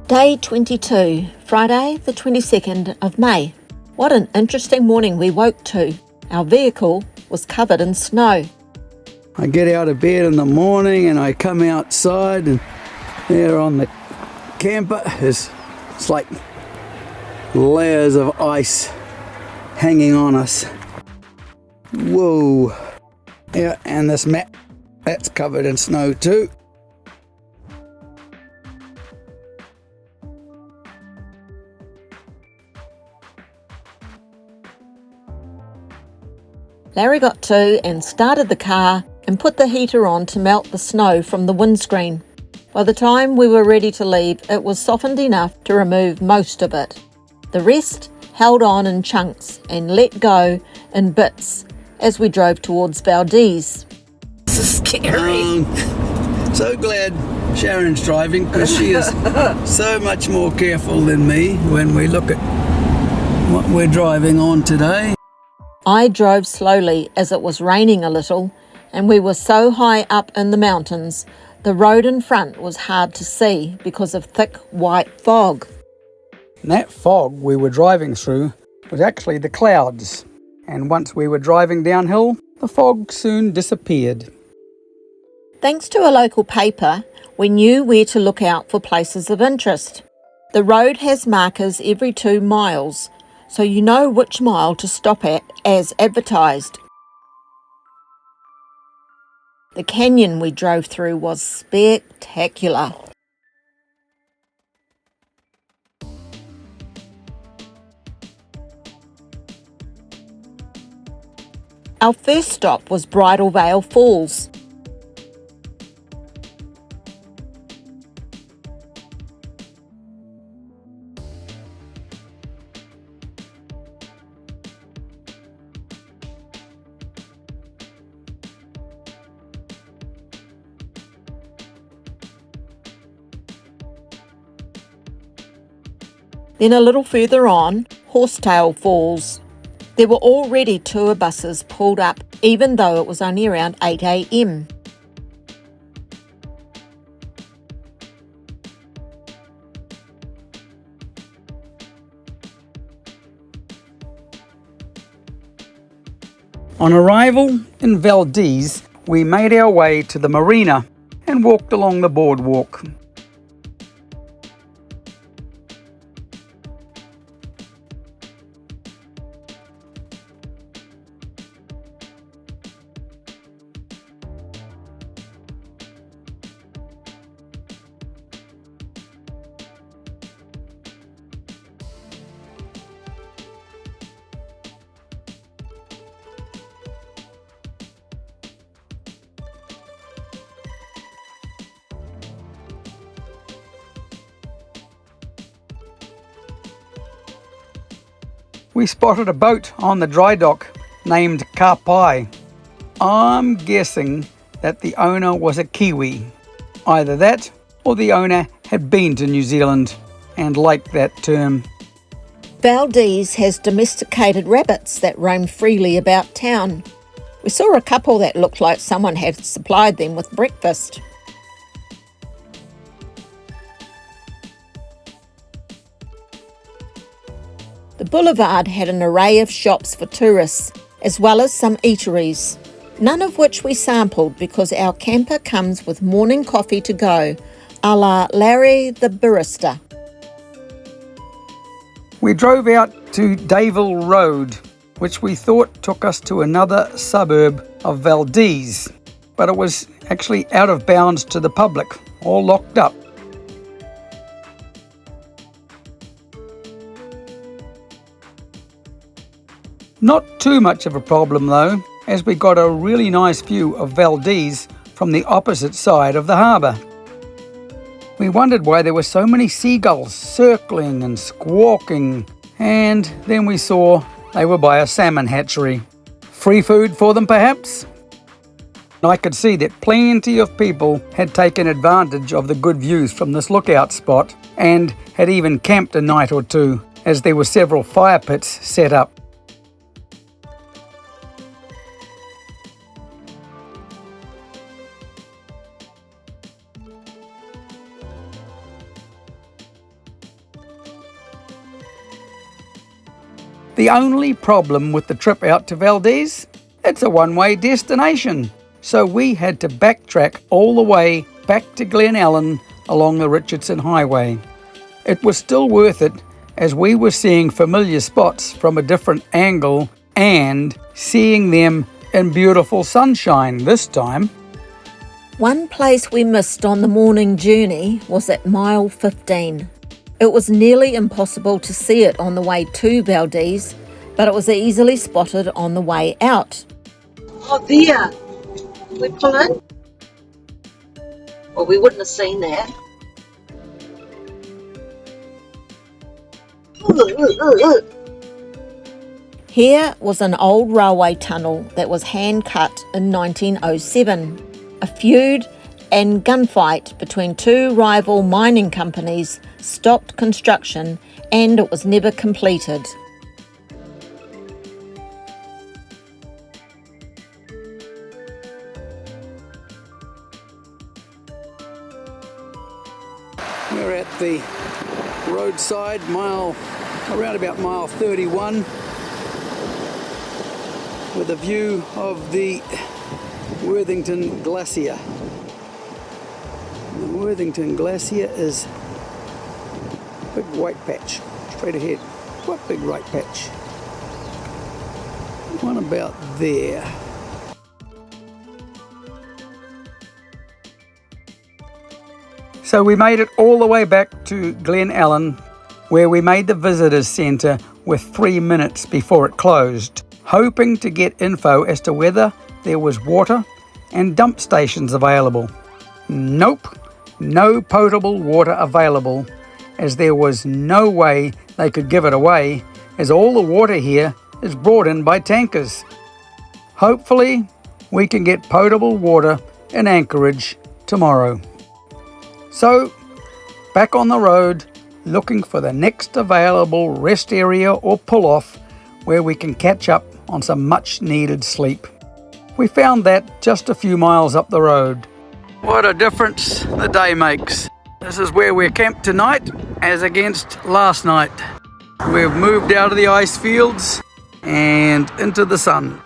Day 22, Friday the 22nd of May. What an interesting morning we woke to. Our vehicle was covered in snow. I get out of bed in the morning and I come outside, and there on the camper it's like layers of ice hanging on us. Whoa. Yeah, and this mat, that's covered in snow too. Larry got to and started the car and put the heater on to melt the snow from the windscreen. By the time we were ready to leave, it was softened enough to remove most of it. The rest held on in chunks and let go in bits as we drove towards Valdez. This is scary. So glad Sharon's driving, because she is so much more careful than me when we look at what we're driving on today. I drove slowly as it was raining a little, and we were so high up in the mountains, the road in front was hard to see because of thick white fog. And that fog we were driving through was actually the clouds, and once we were driving downhill, the fog soon disappeared. Thanks to a local paper, we knew where to look out for places of interest. The road has markers every 2 miles, so you know which mile to stop at as advertised. The canyon we drove through was spectacular. Our first stop was Bridal Veil Falls. Then a little further on, Horsetail Falls. There were already tour buses pulled up, even though it was only around 8 a.m. On arrival in Valdez, we made our way to the marina and walked along the boardwalk. We spotted a boat on the dry dock named Kapai. I'm guessing that the owner was a Kiwi. Either that or the owner had been to New Zealand and liked that term. Valdez has domesticated rabbits that roam freely about town. We saw a couple that looked like someone had supplied them with breakfast. The boulevard had an array of shops for tourists, as well as some eateries, none of which we sampled because our camper comes with morning coffee to go, a la Larry the barista. We drove out to Daville Road, which we thought took us to another suburb of Valdez, but it was actually out of bounds to the public, all locked up. Not too much of a problem though, as we got a really nice view of Valdez from the opposite side of the harbour. We wondered why there were so many seagulls circling and squawking, and then we saw they were by a salmon hatchery. Free food for them perhaps? I could see that plenty of people had taken advantage of the good views from this lookout spot and had even camped a night or two, as there were several fire pits set up. The only problem with the trip out to Valdez, it's a one-way destination, so we had to backtrack all the way back to Glennallen along the Richardson Highway. It was still worth it as we were seeing familiar spots from a different angle and seeing them in beautiful sunshine this time. One place we missed on the morning journey was at mile 15. It was nearly impossible to see it on the way to Valdez, but it was easily spotted on the way out. Oh, there. We pull in? Well, we wouldn't have seen that. Here was an old railway tunnel that was hand-cut in 1907. A feud and gunfight between two rival mining companies stopped construction and it was never completed. We're at the roadside, around about mile 31, with a view of the Worthington Glacier. The Worthington Glacier is a big white patch, straight ahead. What big white patch? One about there. So we made it all the way back to Glennallen, where we made the visitors centre with 3 minutes before it closed, hoping to get info as to whether there was water and dump stations available. Nope, no potable water available, as there was no way they could give it away, as all the water here is brought in by tankers. Hopefully, we can get potable water in Anchorage tomorrow. So, back on the road, looking for the next available rest area or pull-off where we can catch up on some much-needed sleep. We found that just a few miles up the road. What a difference the day makes. This is where we're camped tonight, as against last night. We've moved out of the ice fields and into the sun.